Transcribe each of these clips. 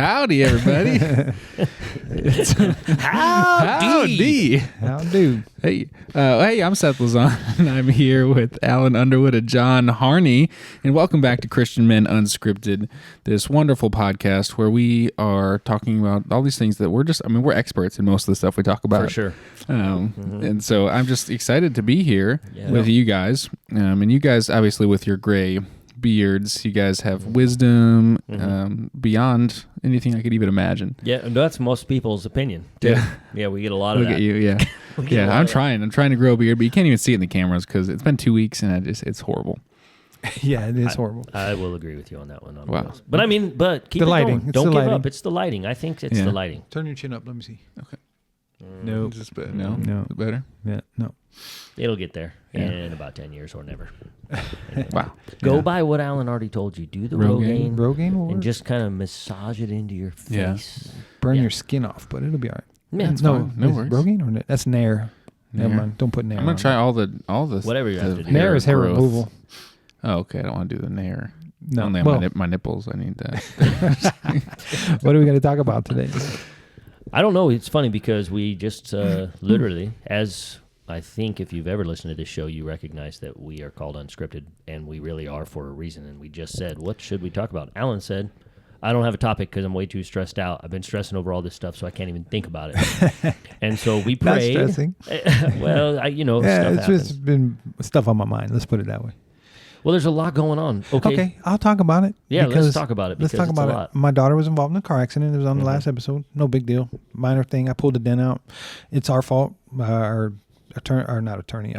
Howdy, everybody. Howdy. How do? Hey, I'm Seth Lazon, and I'm here with Alan Underwood and John Harney, and welcome back to Christian Men Unscripted, this wonderful podcast where we are talking about all these things that we're experts in most of the stuff we talk about. For sure. And so I'm just excited to be here with you guys, and you guys, obviously, with your gray beards, you guys have wisdom beyond anything I could even imagine. Yeah, that's most people's opinion too. Yeah, we get a lot of Look that. at you, yeah. Yeah, I'm trying to grow a beard, but you can't even see it in the cameras because it's been 2 weeks and it's horrible. Yeah, it is horrible. I will agree with you on that one. Wow. But keep The it lighting. going. It's Don't the give lighting. up. It's the lighting. I think it's the lighting. Turn your chin up. Let me see. Okay. No. Is this better? No. Is it better? Yeah. No. It'll get there in about 10 years or never. Wow. Go by what Alan already told you. Do the Rogaine. Rogaine will and work. just kind of massage it into your Yeah. face. Burn Yeah. your skin off, but it'll be all right. Yeah, it's no, fine. No is worries. Rogaine or that's Nair. Never Nair. mind. Don't put Nair. I'm gonna on. try all the Whatever you have to do. Nair is hair growth. removal. Oh, okay. I don't want to do the Nair. No. Only on Well, my nipples. I need that. what are we going to talk about today? I don't know. It's funny because we just literally, as I think if you've ever listened to this show, you recognize that we are called Unscripted, and we really are for a reason. And we just said, what should we talk about? Alan said, I don't have a topic because I'm way too stressed out. I've been stressing over all this stuff, so I can't even think about it. And so we Not prayed. stressing. Well, Yeah, stuff it's happens. just been stuff on my mind. Let's put it that way. Well, there's a lot going on. Okay. I'll talk about it. Yeah, because let's talk about it. Let's because talk it's about a it. lot. My daughter was involved in a car accident. It was on the last episode. No big deal. Minor thing. I pulled a dent out. It's our fault. Our attorney.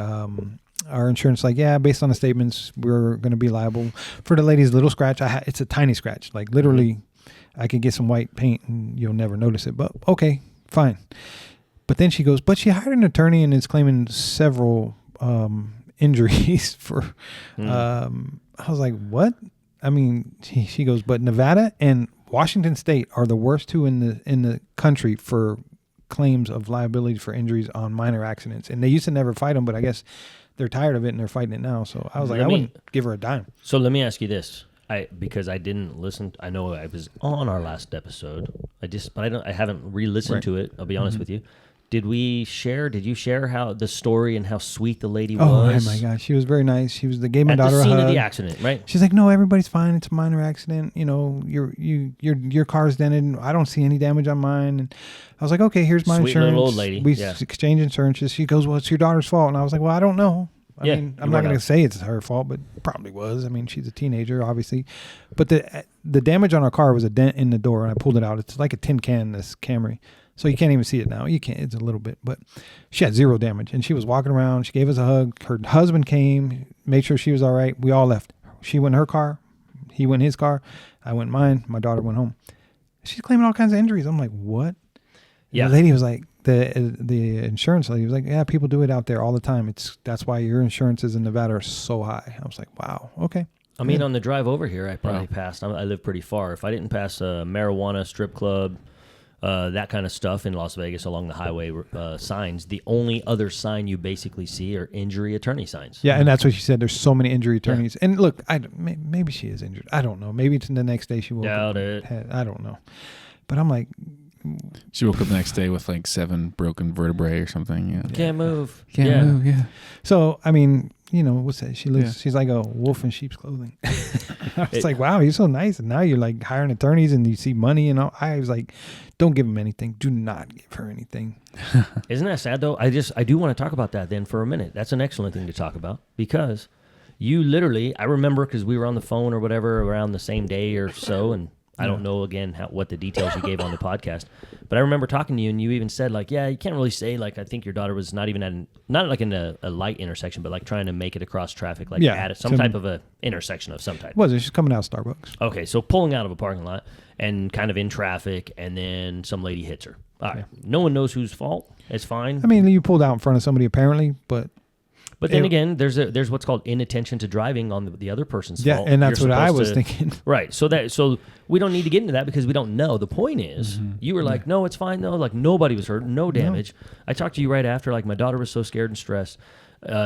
Our insurance, based on the statements, we're going to be liable for the lady's little scratch. It's a tiny scratch. Like literally, I could get some white paint and you'll never notice it. But okay, fine. But then she goes, but she hired an attorney and is claiming several injuries for. I was like, what? I mean, she goes, but Nevada and Washington State are the worst two in the country for claims of liability for injuries on minor accidents. And they used to never fight them, but I guess they're tired of it and they're fighting it now. So I was like, I wouldn't give her a dime. So let me ask you this. Because I didn't listen. I know I was on our last episode. I haven't re-listened to it. I'll be honest with you. Did you share how the story and how sweet the lady was? Oh my gosh, she was very nice. Gave my at daughter the scene a hug. of the accident, right? She's like, no, everybody's fine. It's a minor accident. You know, your car's dented. I don't see any damage on mine. And I was like, okay, here's my Sweet insurance. little old lady. We Yeah. exchange insurances. She goes, well, it's your daughter's fault. And I was like, well, I don't know. I mean, I'm not going to say it's her fault, but probably was. I mean, she's a teenager, obviously. But the damage on our car was a dent in the door, and I pulled it out. It's like a tin can, this Camry. So you can't even see it now. You can't. It's a little bit. But she had zero damage, and she was walking around. She gave us a hug. Her husband came, made sure she was all right. We all left. She went in her car. He went in his car. I went in mine. My daughter went home. She's claiming all kinds of injuries. I'm like, what? Yeah. The lady was like, the insurance lady was like, yeah, people do it out there all the time. That's why your insurances in Nevada are so high. I was like, wow, okay. I mean, on the drive over here, I probably passed. I live pretty far. If I didn't pass a marijuana strip club, that kind of stuff in Las Vegas along the highway signs, the only other sign you basically see are injury attorney signs. Yeah, and that's what she said. There's so many injury attorneys. Yeah. And look, maybe she is injured. I don't know. Maybe it's the next day she woke up. Doubt it. I don't know. But I'm like... She woke up the next day with like 7 broken vertebrae or something. Yeah. Can't move. Can't move, yeah. So, I mean, what's that? She's like a wolf in sheep's clothing. It's like, wow, you're so nice. And now you're like hiring attorneys and you see money and all. I was like, don't give him anything. Do not give her anything. Isn't that sad though? I do want to talk about that then for a minute. That's an excellent thing to talk about because you literally, I remember because we were on the phone or whatever around the same day or so, and I don't know, again, what the details you gave on the podcast, but I remember talking to you, and you even said, like, yeah, you can't really say, like, I think your daughter was not even not like in a light intersection, but like trying to make it across traffic, like at some type of a intersection of some type. Was it? She's coming out of Starbucks. Okay, so pulling out of a parking lot and kind of in traffic, and then some lady hits her. All right, no one knows whose fault. It's fine. I mean, you pulled out in front of somebody apparently, but... But then again, there's what's called inattention to driving on the other person's fault. Yeah, and that's what I was thinking. Right. So we don't need to get into that because we don't know. The point is, you were like, no, it's fine though. Like nobody was hurt, no damage. No. I talked to you right after, like my daughter was so scared and stressed.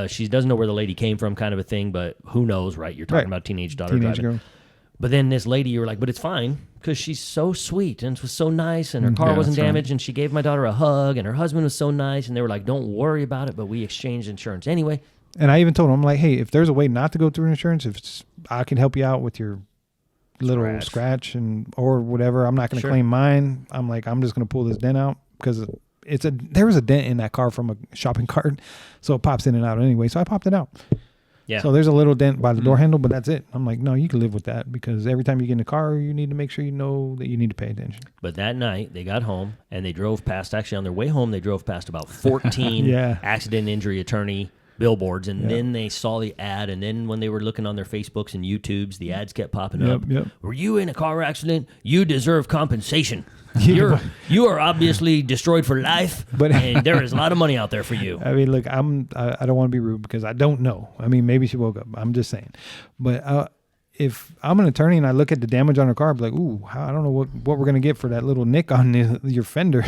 She doesn't know where the lady came from, kind of a thing. But who knows, right? You're talking about teenage daughter driving. Girl. But then this lady, you were like, but it's fine because she's so sweet and it was so nice and her car wasn't damaged and she gave my daughter a hug and her husband was so nice and they were like, don't worry about it, but we exchanged insurance anyway. And I even told him, I'm like, hey, if there's a way not to go through insurance, I can help you out with your little scratch and or whatever. I'm not going to claim mine. I'm like, I'm just going to pull this dent out because there was a dent in that car from a shopping cart, so it pops in and out anyway. So I popped it out. Yeah. So there's a little dent by the door handle, but that's it. I'm like, no, you can live with that because every time you get in a car, you need to make sure you know that you need to pay attention. But that night, they got home and they drove past, actually on their way home, they drove past about 14 accident injury attorney billboards, and then they saw the ad, and then when they were looking on their Facebooks and YouTubes, the ads kept popping up. Were you in a car accident? You deserve compensation. You are obviously destroyed for life, and there is a lot of money out there for you. I mean, look, I don't want to be rude because I don't know. I mean, maybe she woke up. I'm just saying. But if I'm an attorney and I look at the damage on her car, I'd be like, ooh, I don't know what we're going to get for that little nick on your fender.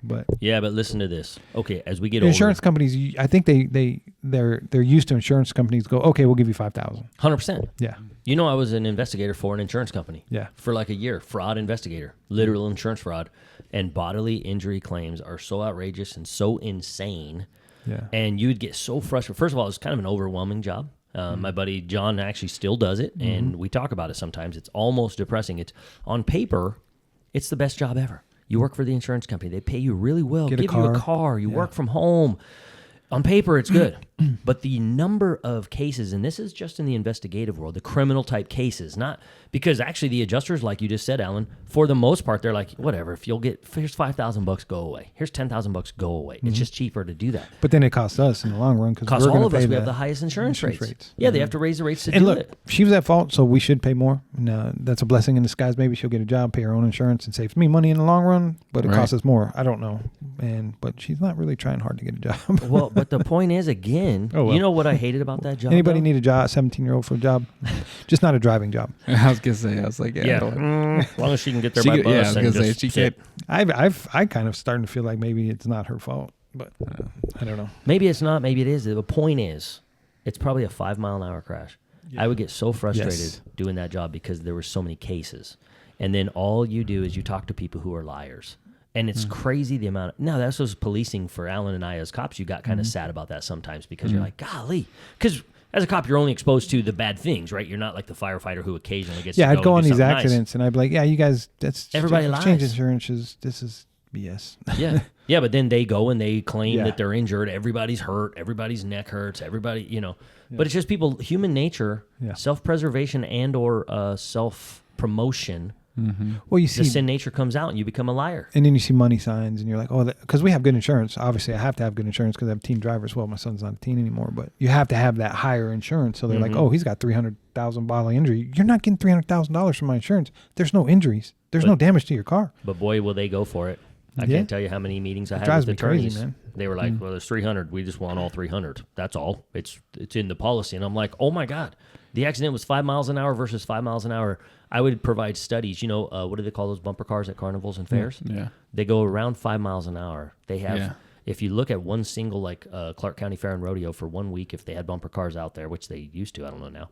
But listen to this. Okay, as we get insurance companies, I think they're used to insurance companies go, okay, we'll give you $5,000. 100%. Yeah. You know, I was an investigator for an insurance company. Yeah. For like a year, fraud investigator, literal insurance fraud, and bodily injury claims are so outrageous and so insane. Yeah. And you'd get so frustrated. First of all, it's kind of an overwhelming job. My buddy John actually still does it, and we talk about it sometimes. It's almost depressing. It's on paper, it's the best job ever. You work for the insurance company. They pay you really well, give you a car. You work from home. On paper, it's good. But the number of cases, and this is just in the investigative world, the criminal type cases, not because actually the adjusters, like you just said, Alan, for the most part, they're like, whatever, if you'll get, here's $5,000, go away. Here's $10,000, go away. It's just cheaper to do that. But then it costs us in the long run because costs all of us. We have the highest insurance rates. Yeah, they have to raise the rates to do it. She was at fault, so we should pay more. And, that's a blessing in disguise. Maybe she'll get a job, pay her own insurance, and saves me money in the long run, but it costs us more. I don't know. But she's not really trying hard to get a job. Well, but the point is, again, you know what I hated about that job? Anybody need a job, 17-year-old for a job? Just not a driving job. I was going to say, I was like, as long as she can get there by bus and just sit. I kind of starting to feel like maybe it's not her fault, but I don't know. Maybe it's not, maybe it is. The point is, it's probably a 5-mile-an-hour crash. Yeah. I would get so frustrated doing that job because there were so many cases. And then all you do is you talk to people who are liars. And it's crazy the amount of... Now, that's what's policing for Alan and I as cops. You got kind of sad about that sometimes because you're like, golly. Because as a cop, you're only exposed to the bad things, right? You're not like the firefighter who occasionally gets to I'd go on these accidents nice. And I'd be like, yeah, you guys... Everybody lies. Exchange insurance this is BS. Yeah, but then they go and they claim that they're injured. Everybody's hurt. Everybody's neck hurts. Everybody, Yeah. But it's just people... Human nature, self-preservation and or self-promotion... Well, you see, the sin nature comes out and you become a liar. And then you see money signs and you're like, oh, because we have good insurance. Obviously, I have to have good insurance because I have teen drivers. Well, my son's not a teen anymore, but you have to have that higher insurance. So they're like, oh, he's got $300,000 bodily injury. You're not getting $300,000 from my insurance. There's no injuries. There's no damage to your car. But boy, will they go for it. I can't tell you how many meetings I had with attorneys. Crazy, man. They were like, well, there's 300. We just want all 300. That's all. It's in the policy. And I'm like, oh, my God. The accident was 5 miles an hour versus 5 miles an hour. I would provide studies. What do they call those bumper cars at carnivals and fairs? Yeah. They go around 5 miles an hour. They have, if you look at one single, like Clark County Fair and Rodeo for 1 week, if they had bumper cars out there, which they used to, I don't know now.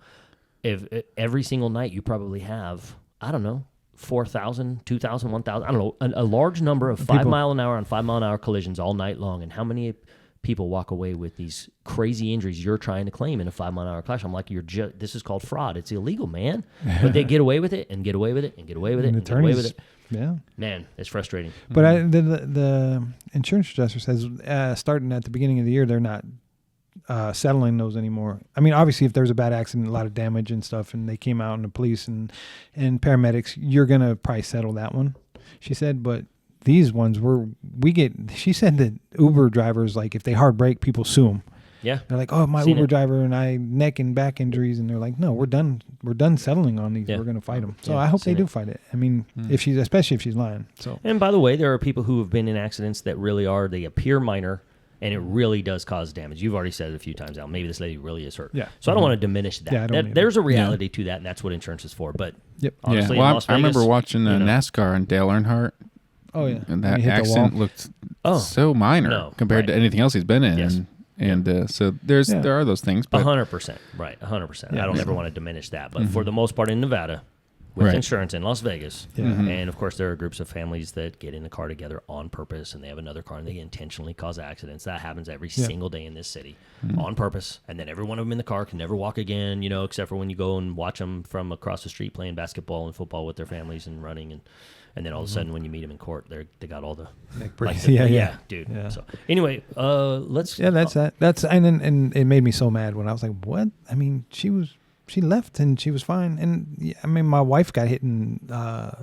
If every single night you probably have, I don't know, 4,000, 2,000, 1,000, I don't know, a large number of 5 mile an hour on 5 mile an hour collisions all night long. And how many people walk away with these crazy injuries you're trying to claim in a 5 mile an hour crash? I'm like, this is called fraud. It's illegal, man. But they get away with it and get away with it and get away with it and get away with it. Yeah, man, it's frustrating. But the insurance adjuster says starting at the beginning of the year, they're not settling those anymore. I mean, obviously, if there's a bad accident, a lot of damage and stuff, and they came out and the police and paramedics, you're gonna probably settle that one. She said, but these ones she said that Uber drivers, like if they hard brake, people sue them. Yeah. They're like, oh, my Uber driver and I neck and back injuries. And they're like, no, we're done settling on these. Yeah. We're going to fight them. So I hope they do fight it. I mean, especially if she's lying. So. And by the way, there are people who have been in accidents that really they appear minor and it really does cause damage. You've already said it a few times, Al. Maybe this lady really is hurt. Yeah. So I don't want to diminish that. Yeah, there's a reality to that, and that's what insurance is for. But honestly, well, in Las Vegas, I remember watching NASCAR and Dale Earnhardt. Oh, yeah. And that accident looked so minor compared to anything else he's been in. Yes. And so there are those things. But 100%. Right, 100%. I don't ever want to diminish that. But for the most part in Nevada, with Right. insurance in Las Vegas. Yeah. And of course, there are groups of families that get in the car together on purpose, and they have another car, and they intentionally cause accidents. That happens every single day in this city on purpose. And then every one of them in the car can never walk again, except for when you go and watch them from across the street playing basketball and football with their families and running. And then all of a sudden, when you meet them in court, they got all the Neck brace. Yeah, dude. Yeah. So anyway, let's. Yeah, that's that. That's and it made me so mad when I was like, "What?" I mean, she left and she was fine. And I mean, my wife got hit in not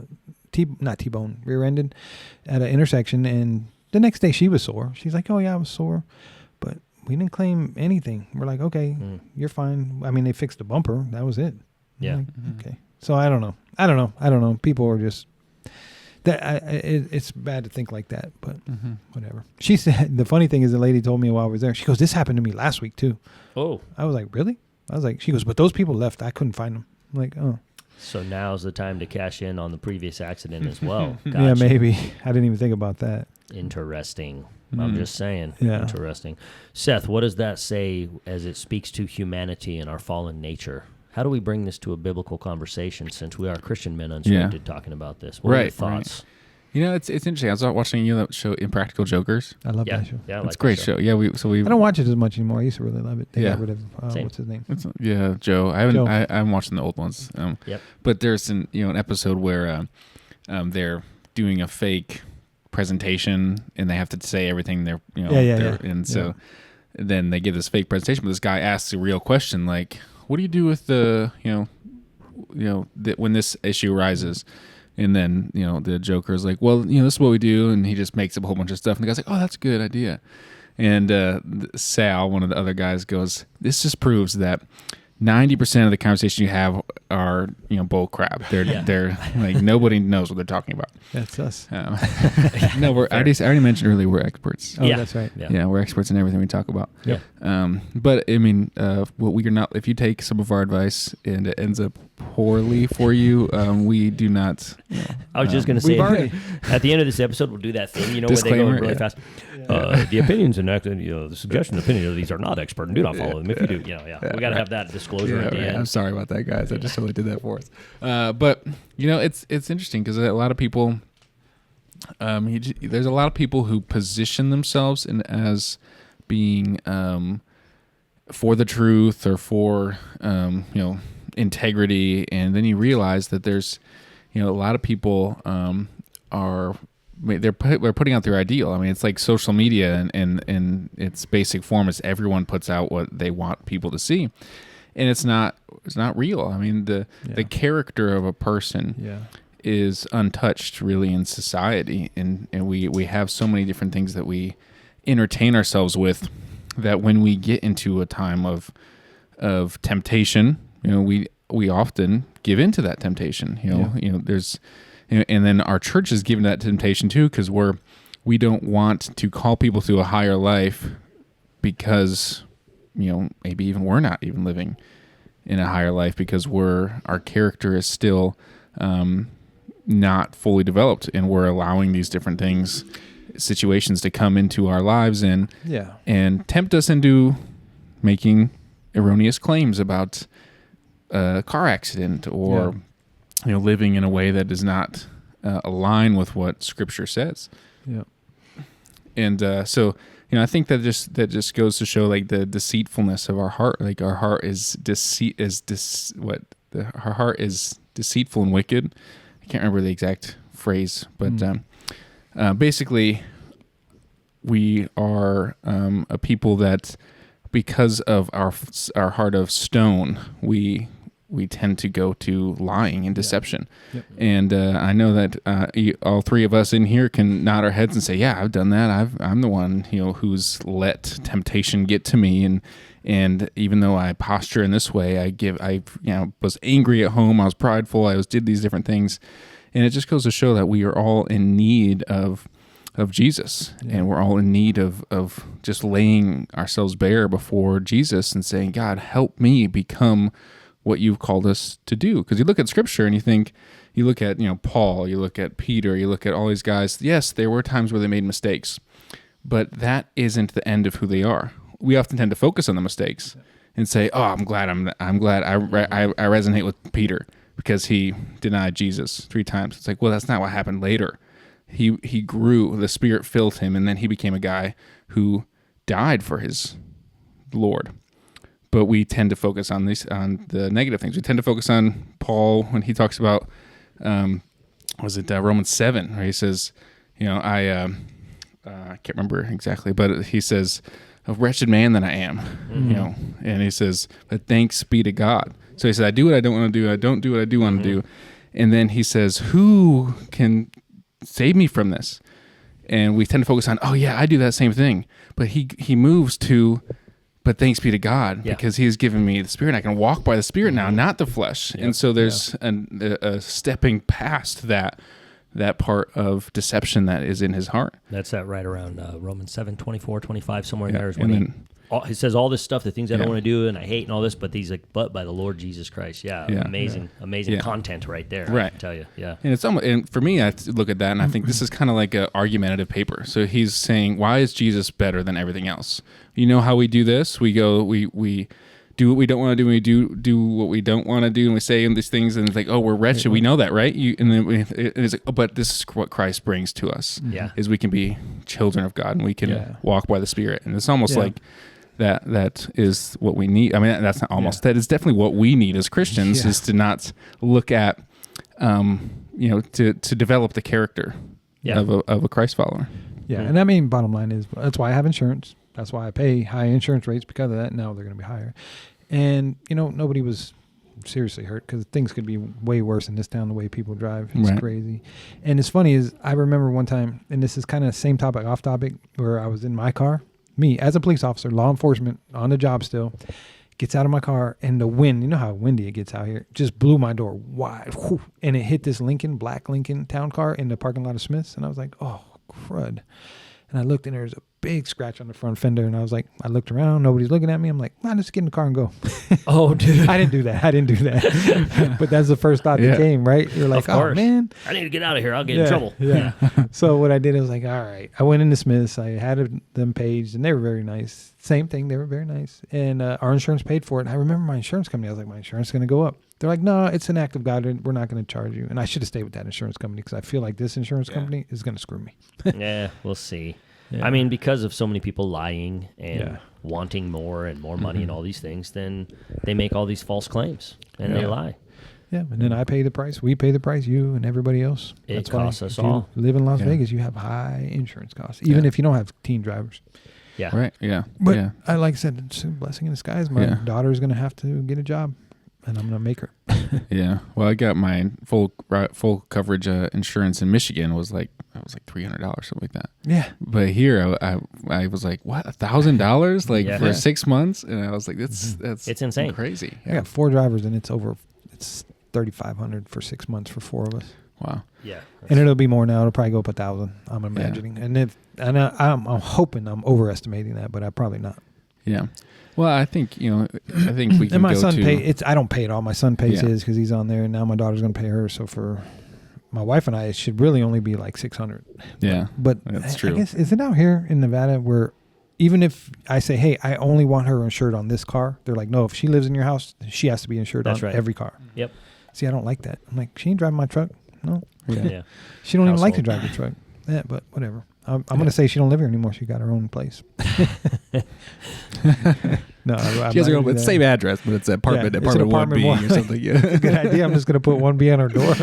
T-bone, rear-ended at an intersection, and the next day she was sore. She's like, "Oh yeah, I was sore," but we didn't claim anything. We're like, "Okay, you're fine." I mean, they fixed the bumper. That was it. Yeah. Like, okay. So I don't know. People are just. It's bad to think like that, but whatever. She said, the funny thing is the lady told me while I was there, she goes, "This happened to me last week too." Oh. I was like, "Really?" I was like, she goes, "But those people left. I couldn't find them." I'm like, "Oh." So now's the time to cash in on the previous accident as well. Yeah, Gotcha. maybe. I didn't even think about that. Interesting. I'm just saying. Yeah. Interesting. Seth, what does that say as it speaks to humanity and our fallen nature? How do we bring this to a biblical conversation since we are Christian Men Unscripted talking about this? What are your thoughts? Right. It's interesting. I was watching that show, Impractical Jokers. I love Yeah, that show. yeah, I It's like a great that show. Yeah, we I don't watch it as much anymore. I used to really love it. They got rid of Same. what's his name? Joe. I haven't. Joe. I'm watching the old ones. Yep. But there's an episode where they're doing a fake presentation and they have to say everything they're and so then they give this fake presentation, but this guy asks a real question like, "What do you do with the when this issue arises?" And then, the Joker is like, "Well, this is what we do." And he just makes up a whole bunch of stuff. And the guy's like, "Oh, that's a good idea." And Sal, one of the other guys, goes, "This just proves that 90% of the conversation you have are, bull crap. They're like, nobody knows what they're talking about." That's us. No, I already mentioned earlier, we're experts. Oh, Yeah. that's right. Yeah. Yeah, we're experts in everything we talk about. Yeah. But I mean, what we are not. If you take some of our advice and it ends up poorly for you, we do not. I was just going to say, We've already- at the end of this episode, we'll do that thing, where they go Disclaimer, really yeah. fast. The opinions and the suggestion opinion of these are not expert and do not follow them. If you do, we got to have that disclosure at the right. end. I'm sorry about that, guys. I just totally did that for us. But it's interesting because a lot of people. There's a lot of people who position themselves as being for the truth or for integrity, and then you realize that there's a lot of people they're putting out their ideal. I mean, it's like social media, and in its basic form is everyone puts out what they want people to see, and it's not real. I mean, the character of a person is untouched really in society, and we have so many different things that we entertain ourselves with that when we get into a time of temptation, we often give into that temptation. There's and then our church is given that temptation too, because we don't want to call people to a higher life because maybe even we're not even living in a higher life because our character is still not fully developed, and we're allowing these different situations to come into our lives and tempt us into making erroneous claims about a car accident or living in a way that does not align with what Scripture says. Yeah. And so I think that just goes to show like the deceitfulness of our heart. Like our heart is our heart is deceitful and wicked. I can't remember the exact phrase, but basically, we are a people that, because of our heart of stone, we tend to go to lying and deception. Yep. And I know that all three of us in here can nod our heads and say, "Yeah, I've done that. I'm the one who's let temptation get to me, and even though I posture in this way, I was angry at home, I was prideful, I did these different things." And it just goes to show that we are all in need of Jesus, and we're all in need of just laying ourselves bare before Jesus and saying, "God, help me become what you've called us to do." Because you look at Scripture and you look at Paul, you look at Peter, you look at all these guys. Yes, there were times where they made mistakes, but that isn't the end of who they are. We often tend to focus on the mistakes and say, "Oh, I'm glad I resonate with Peter." because he denied Jesus 3 times. It's like, well, that's not what happened later. He grew, the Spirit filled him, and then he became a guy who died for his Lord. But we tend to focus on the negative things. We tend to focus on Paul when he talks about, Romans 7, where he says, I can't remember exactly, but he says, a wretched man that I am, and he says, but thanks be to God. So he said, I do what I don't want to do. I don't do what I do want to do. And then he says, who can save me from this? And we tend to focus on, oh yeah, I do that same thing. But he moves to, but thanks be to God, because he has given me the Spirit. I can walk by the Spirit now, not the flesh. Yep. And so there's a stepping past that part of deception that is in his heart. That's that right around Romans 7, 24, 25, somewhere in there is when he says all this stuff, the things I don't want to do and I hate and all this, but he's like, but by the Lord Jesus Christ. Amazing content right there. Right. I tell you. Yeah. And it's almost, and for me, I look at that and I think this is kind of like an argumentative paper. So he's saying, why is Jesus better than everything else? You know how we do this? We go, we do what we don't want to do, and we do what we don't want to do, and we say these things, and it's like, oh, we're wretched. We know that, right? And then it's like, oh, but this is what Christ brings to us. Is we can be children of God, and we can walk by the Spirit. And it's almost like that is what we need. I mean, that's not almost, that is definitely what we need as Christians, is to not look at, to develop the character of a Christ follower. Yeah, and I mean, bottom line is, that's why I have insurance. That's why I pay high insurance rates, because of that. Now they're going to be higher. And, nobody was seriously hurt, because things could be way worse in this town, the way people drive. It's crazy. And it's funny is, I remember one time, and this is kind of same topic, off topic, where I was in my car. Me, as a police officer, law enforcement, on the job still, gets out of my car, and the wind, you know how windy it gets out here, just blew my door wide. Whew, and it hit this black Lincoln town car in the parking lot of Smith's. And I was like, oh, crud. And I looked, and there's a big scratch on the front fender. And I was like, I looked around, nobody's looking at me. I'm like, let's get in the car and go. Oh, dude. I didn't do that. But that's the first thought that came, right? You're like, oh, man. I need to get out of here. I'll get in trouble. Yeah. So what I did, I was like, all right. I went into Smith's. I had them paged, and they were very nice. Same thing. They were very nice. And our insurance paid for it. And I remember my insurance company. I was like, my insurance is going to go up. They're like, no, it's an act of God. We're not going to charge you. And I should have stayed with that insurance company, because I feel like this insurance company is going to screw me. Yeah, we'll see. Yeah. I mean, because of so many people lying and wanting more and more money and all these things, then they make all these false claims and they lie. Yeah, and then I pay the price. We pay the price, you and everybody else. It costs us all. You live in Las Vegas, you have high insurance costs, even if you don't have teen drivers. Yeah. Right, yeah. But I like I said, it's a blessing in disguise. My daughter's going to have to get a job, and I'm going to make her. Yeah. Well, I got my full coverage insurance in Michigan was like $300, something like that. Yeah. But here I was like, what, $1,000 like for 6 months? And I was like, that's it's insane, crazy. I got 4 drivers, and it's $3,500 for 6 months for 4 of us. Wow. Yeah. And it'll be more now. It'll probably go up 1,000. I'm imagining, and I'm hoping I'm overestimating that, but I'm probably not. Yeah. Well, I think we can. And my go son to, I don't pay it all. My son pays his, because he's on there, and now my daughter's going to pay hers. So for my wife and I, it should really only be like $600. Yeah, but that's true. I guess, is it out here in Nevada where even if I say, hey, I only want her insured on this car, they're like, no, if she lives in your house, she has to be insured on every car. Yep. See, I don't like that. I'm like, she ain't driving my truck. No. Yeah. She don't even like to drive the truck. Yeah, but whatever. I'm going to say she don't live here anymore. She got her own place. No, she has her own, but same address, but it's apartment 1B or something. Yeah, it's a good idea. I'm just going to put 1B on her door.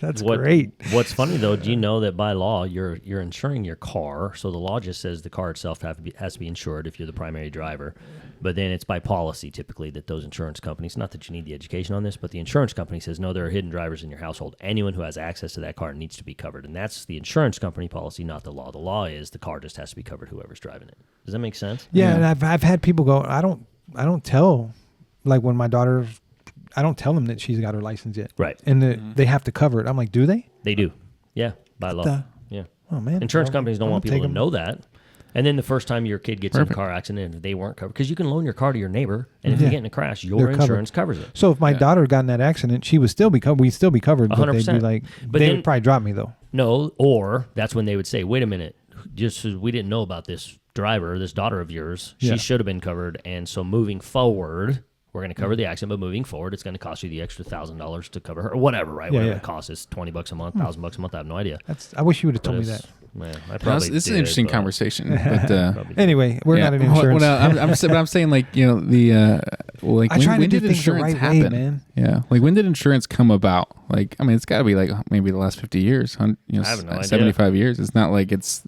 That's great. What's funny though, do you know that by law you're insuring your car? So the law just says the car itself has to be insured if you're the primary driver. But then it's by policy typically that those insurance companies, not that you need the education on this, but the insurance company says, no, there are hidden drivers in your household. Anyone who has access to that car needs to be covered. And that's the insurance company policy, not the law. The law is the car just has to be covered, whoever's driving it. Does that make sense? Yeah. And I've had people go, I don't tell, like when my daughter, I don't tell them that she's got her license yet. Right. And they have to cover it. I'm like, do they? They do. Yeah. By law. Yeah. Oh man. Insurance companies don't want people to know that. And then the first time your kid gets in a car accident, they weren't covered. Because you can loan your car to your neighbor, and if you get in a crash, your insurance covers it. So if my daughter got in that accident, she would still be covered. We'd still be covered. 100%. But they'd be like, they would probably drop me though. No, or that's when they would say, wait a minute, just we didn't know about this driver, this daughter of yours. She should have been covered. And so moving forward, We're going to cover the accident, but moving forward, it's going to cost you the extra $1,000 to cover her, or whatever, right? Yeah, Whatever yeah. it costs is $20 a month, $1,000 a month. I have no idea. I wish you would have But told me that. Man, I No, probably it's an did, interesting but- conversation. But Probably did. Anyway, we're yeah. not an insurance. But I'm saying like like I try when to do did things the insurance right way, happen? man. Yeah, like when did insurance come about? Like I mean, it's got to be like maybe the last 50 years, I have no idea. 75 years. It's not like this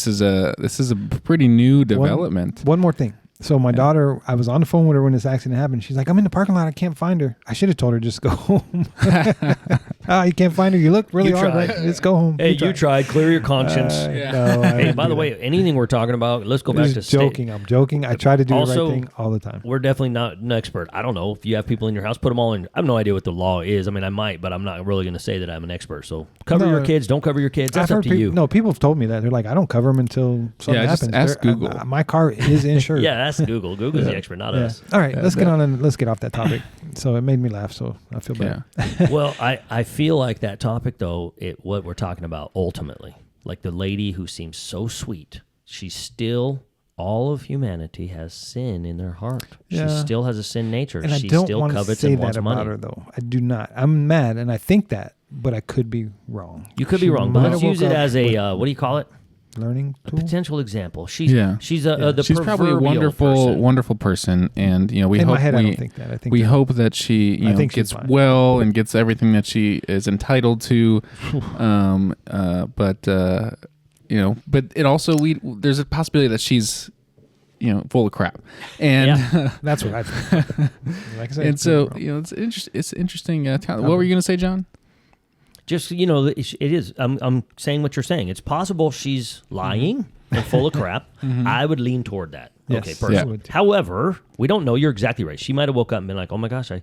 is a pretty new development. One more thing. So my daughter, I was on the phone with her when this accident happened. She's like, I'm in the parking lot. I can't find her. I should have told her just go home. You can't find her. You look really You hard. tried. Right? Let's go home. Hey, you tried. Clear your conscience. Yeah. No, I Hey, didn't by the do way, anything we're talking about, let's go that. back I'm to just joking. I'm joking. I try to do the Also, right thing all the time. We're definitely not an expert. I don't know if you have people in your house, put them all in. I have no idea what the law is. I mean, I might, but I'm not really going to say that I'm an expert. So cover No, your kids. Don't cover your kids. That's I've up heard to you. No, people have told me that. They're like, I don't cover them until something Yeah, just happens. ask Google. My car is insured. Yeah, that's Google. Google's the expert, not Yeah. us. All right, let's get on and let's get off that topic. So it made me laugh, so I feel bad. Yeah. Well, I feel like that topic, though, what we're talking about ultimately, like the lady who seems so sweet, she's still, all of humanity has sin in their heart. Yeah. She still has a sin nature. And She I don't still want to covets say and that wants about money. her, though. I do not. I'm mad, and I think that, but I could be wrong. You could She be wrong, but might let's have use woke it up as with a, what do you call it? learning A tool. potential example. She's Yeah. she's the She's probably a proverbial person. wonderful person, and we In hope my head, I don't think that. I think we that- hope that she I think she's gets fine. well and gets everything that she is entitled to. But it also there's a possibility that she's full of crap, and Yeah. That's what I think. Like I said, and so could be wrong. it's interesting. What were you going to say, John? Just it is. I'm saying what you're saying. It's possible she's lying and full of crap. I would lean toward that. Yes. Okay, Yeah. personally. However, we don't know. You're exactly right. She might have woke up and been like, "Oh my gosh, I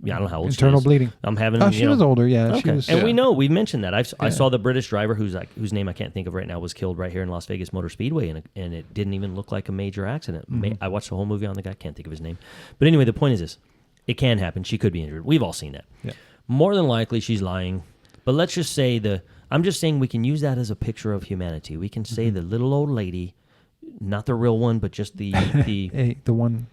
don't know how old Internal she is. bleeding. I'm having." Oh, she was older. Yeah, she Okay, was. and we know we've mentioned that. I saw the British driver whose name I can't think of right now was killed right here in Las Vegas Motor Speedway, and it didn't even look like a major accident. I watched the whole movie on the guy. Can't think of his name, but anyway, the point is this: it can happen. She could be injured. We've all seen that. Yeah. More than likely, she's lying. But let's just say I'm just saying we can use that as a picture of humanity. We can say the little old lady, not the real one, but just the Hey, the one.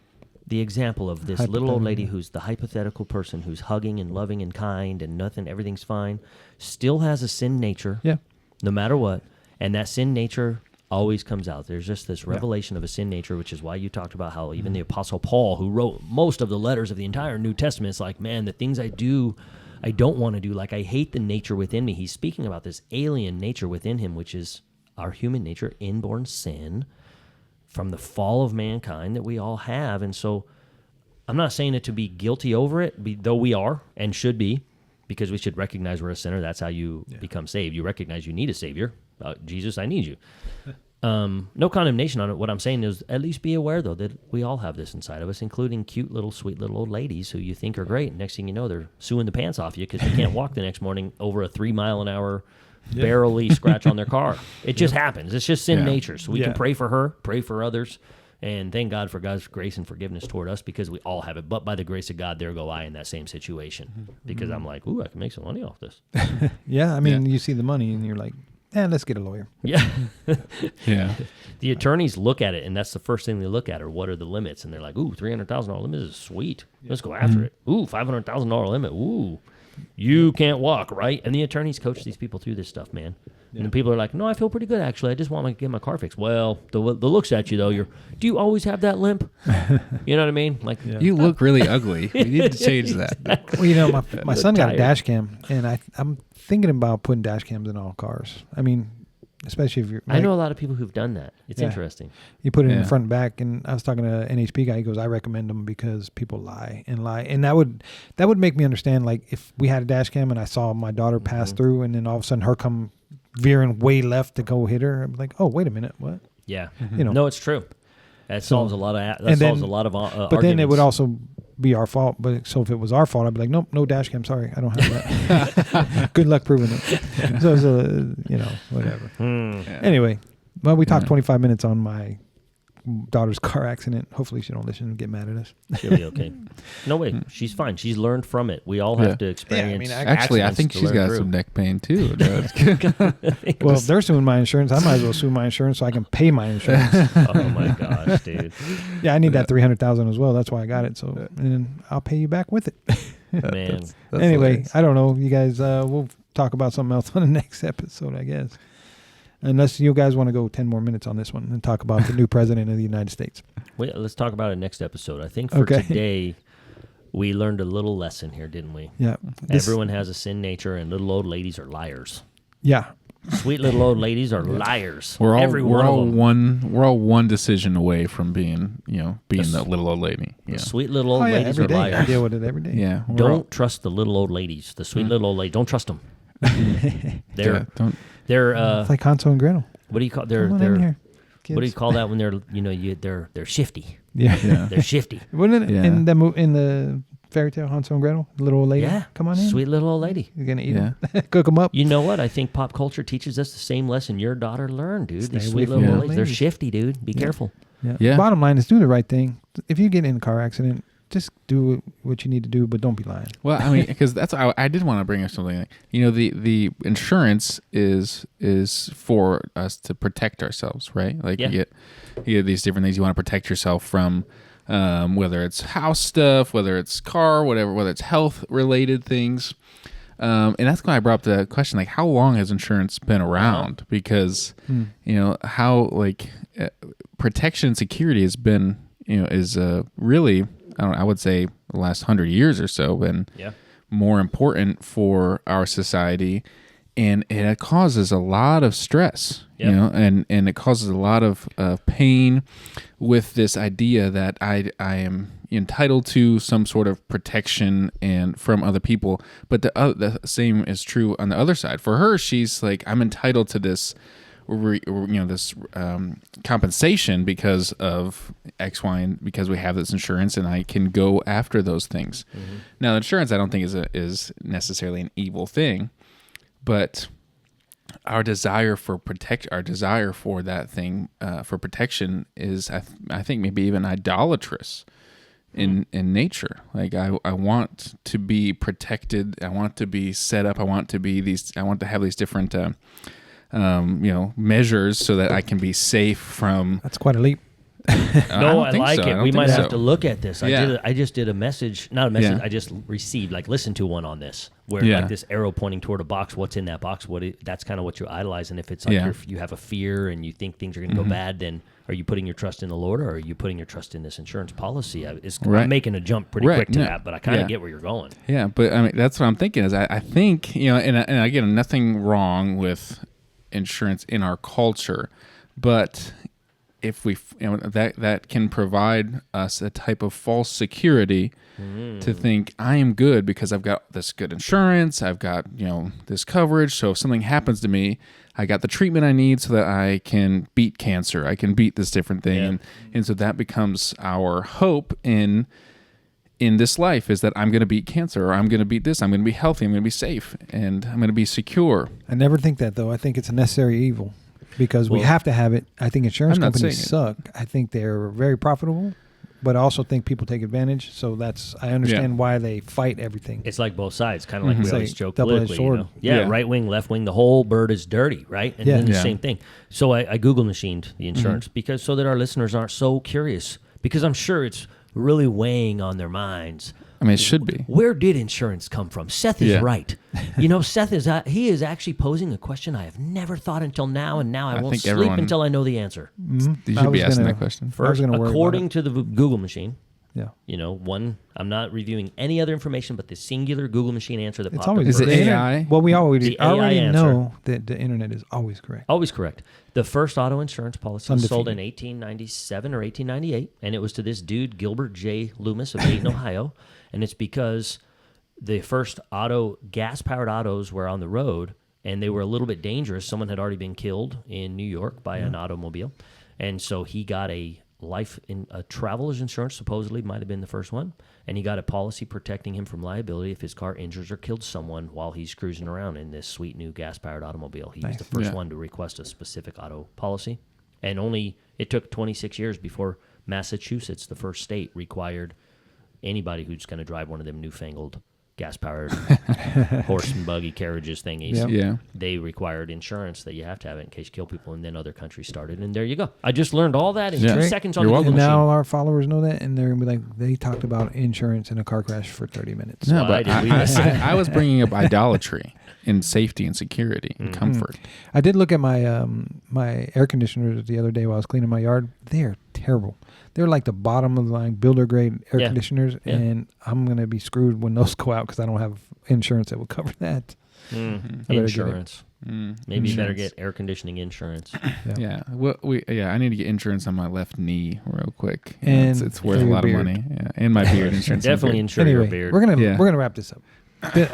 the example of this little old lady Hypothetical. who's the hypothetical person who's hugging and loving and kind and everything's fine, still has a sin nature, Yeah. no matter what. And that sin nature always comes out. There's just this revelation of a sin nature, which is why you talked about how even the Apostle Paul, who wrote most of the letters of the entire New Testament, is like, man, the things I do, I don't want to do. Like, I hate the nature within me. He's speaking about this alien nature within him, which is our human nature, inborn sin from the fall of mankind that we all have. And so I'm not saying it to be guilty over it, though we are and should be, because we should recognize we're a sinner. That's how you become saved. You recognize you need a Savior. Jesus, I need you. No condemnation on it. What I'm saying is at least be aware, though, that we all have this inside of us, including cute little, sweet little old ladies who you think are great. Next thing you know, they're suing the pants off you because they can't walk the next morning over a 3-mile-an-hour barely scratch on their car. It just happens. It's just sin nature. So we can pray for her, pray for others, and thank God for God's grace and forgiveness toward us because we all have it. But by the grace of God, there go I in that same situation because I'm like, ooh, I can make some money off this. Yeah, I mean, you see the money and you're like, let's get a lawyer. Yeah. Yeah. The attorneys look at it, and that's the first thing they look at are what are the limits. And they're like, ooh, $300,000 limit is sweet. Let's go after it. Ooh, $500,000 limit. Ooh, you can't walk, right? And the attorneys coach these people through this stuff, man. And then people are like, no, I feel pretty good, actually. I just want to get my car fixed. Well, the looks at you, though, do you always have that limp? You know what I mean? Like, You look really ugly. We need to change that. Well, my son got a tired. dash cam, and I'm thinking about putting dash cams in all cars. I mean, especially if you're. I know a lot of people who've done that. It's interesting. You put it in Yeah. front and back, and I was talking to an NHP guy. He goes, "I recommend them because people lie, and that would make me understand. Like if we had a dash cam and I saw my daughter pass through, and then all of a sudden her come veering way left to go hit her, I'm like, oh wait a minute, what? Yeah. You know. No, it's true. That solves a lot of But then it would also be our fault. But so if it was our fault, I'd be like, nope, no dash cam. Sorry, I don't have that. Good luck proving it. So it's whatever. Anyway, well, we talked 25 minutes on my daughter's car accident. Hopefully she don't listen and get mad at us. She'll be okay. No way. She's fine. She's learned from it. We all have to experience. Actually, I think she's got some neck pain too. Well, if they're suing my insurance, I might as well sue my insurance so I can pay my insurance. Oh my gosh, dude. Yeah, I need that $300,000 as well. That's why I got it. So, and I'll pay you back with it. Man. That's Anyway, hilarious. I don't know. You guys, we'll talk about something else on the next episode, I guess. Unless you guys want to go 10 more minutes on this one and talk about the new president of the United States. Well, let's talk about it next episode. I think for today, we learned a little lesson here, didn't we? Yeah. Everyone has a sin nature, and little old ladies are liars. Yeah. Sweet little old ladies are liars. We're all Every one of them. we're all one decision away from being the little old lady. The sweet little old ladies every are day. I liars. deal with it every day. Yeah. Don't trust the little old ladies. The sweet little old ladies. Don't trust them. They're It's like Hansel and Gretel. what do you call Come on in here, what do you kids. call that when they're they're shifty. Yeah. They're shifty. Wasn't it Yeah. in the fairy tale Hansel and Gretel? The little old lady. Yeah. Come on in. Sweet little old lady. You're gonna eat them. Cook them up. You know what? I think pop culture teaches us the same lesson your daughter learned, dude. Stay These away sweet from little the old ladies. They're ladies. shifty, dude. Be careful. Yeah. Bottom line is do the right thing. If you get in a car accident, just do what you need to do, but don't be lying. Well, I mean, because that's I did want to bring up something. Like, the insurance is for us to protect ourselves, right? Like you get these different things you want to protect yourself from, whether it's house stuff, whether it's car, whatever, whether it's health related things. And that's why I brought up the question, like, how long has insurance been around? Because how protection and security has been is really, I would say the last 100 years or so been more important for our society, and it causes a lot of stress, and it causes a lot of pain with this idea that I am entitled to some sort of protection and from other people. But the same is true on the other side. For her, she's like, I'm entitled to this this compensation because of X, Y, and because we have this insurance, and I can go after those things. Mm-hmm. Now, insurance, I don't think is necessarily an evil thing, but our desire for that thing for protection is, I think, maybe even idolatrous in nature. Like I want to be protected. I want to be set up. I want to have these different measures so that I can be safe from. That's quite a leap. No, I like it. We might have to look at this. Yeah. I just did a message, not a message. Yeah. I just received, listen to one on this, where this arrow pointing toward a box. What's in that box? That's kind of what you idolize. And if it's like you have a fear and you think things are going to go bad, then are you putting your trust in the Lord, or are you putting your trust in this insurance policy? I'm making a jump pretty quick to that, but I kind of get where you're going. Yeah, but I mean, that's what I'm thinking. Is I think and again, nothing wrong with insurance in our culture, but if we that can provide us a type of false security to think I am good because I've got this good insurance, I've got this coverage, so if something happens to me, I got the treatment I need so that I can beat cancer, I can beat this different thing, and so that becomes our hope in this life, is that I'm going to beat cancer, or I'm going to beat this, I'm going to be healthy, I'm going to be safe, and I'm going to be secure. I never think that, though. I think it's a necessary evil because we have to have it. I think insurance companies suck. I think they're very profitable, but I also think people take advantage. So I understand why they fight everything. It's like both sides, kind of like we always joke double-edged politically. sword. Right wing, left wing, the whole bird is dirty, right? And then the same thing. So I Google machined the insurance because so that our listeners aren't so curious, because I'm sure it's really weighing on their minds. I mean, it should be. Where did insurance come from? Seth is right. Seth is actually posing a question I have never thought until now, and now I won't sleep until I know the answer. You should be asking that question. First, according to the Google machine, Yeah. I'm not reviewing any other information but the singular Google machine answer that It's popped always up. Is it AI? Well, we already The AI answer. know that the internet is always correct. Always correct. The first auto insurance policy was sold in Undefeated. 1897 or 1898, and it was to this dude, Gilbert J. Loomis of Dayton, Ohio, and it's because the first gas-powered autos were on the road, and they were a little bit dangerous. Someone had already been killed in New York by an automobile, and so he got a traveler's insurance, supposedly might have been the first one, and he got a policy protecting him from liability if his car injures or kills someone while he's cruising around in this sweet new gas-powered automobile. He was the first one to request a specific auto policy. And it took 26 years before Massachusetts, the first state, required anybody who's going to drive one of them newfangled gas-powered horse and buggy carriages thingies. Yep. Yeah. They required insurance that you have to have it in case you kill people, and then other countries started. And there you go. I just learned all that in 2 seconds on You're the welcome. Google And now machine. our followers know that, and they're gonna be like, they talked about insurance in a car crash for 30 minutes. No, Why but did we listen? I was bringing up idolatry in safety and security and comfort. I did look at my my air conditioners the other day while I was cleaning my yard. They are terrible. They're like the bottom of the line builder grade air conditioners, and I'm gonna be screwed when those go out because I don't have insurance that will cover that. I better Insurance. Maybe you better Insurance. get air conditioning insurance. Yeah. Well, I need to get insurance on my left knee real quick. And It's worth for a your lot of beard. money. Yeah. And my beard insurance. Definitely insure your Anyway, beard. we're Yeah. gonna wrap this up.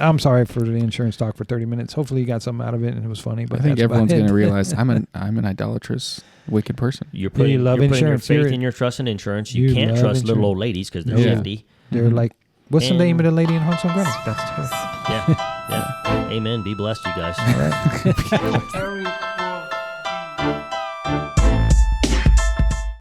I'm sorry for the insurance talk for 30 minutes. Hopefully you got something out of it and it was funny. But I think that's about everyone's it. going to realize I'm an idolatrous, wicked person. You're Yeah, you putting, love you're putting your insurance. faith You're- in your trust in insurance. you You can't love trust little insurance. old ladies because they're No. shifty. They're like, what's the And- name of the lady in Hansel and Gretel? That's her. Yeah. Amen. Be blessed, you guys. All right. Harry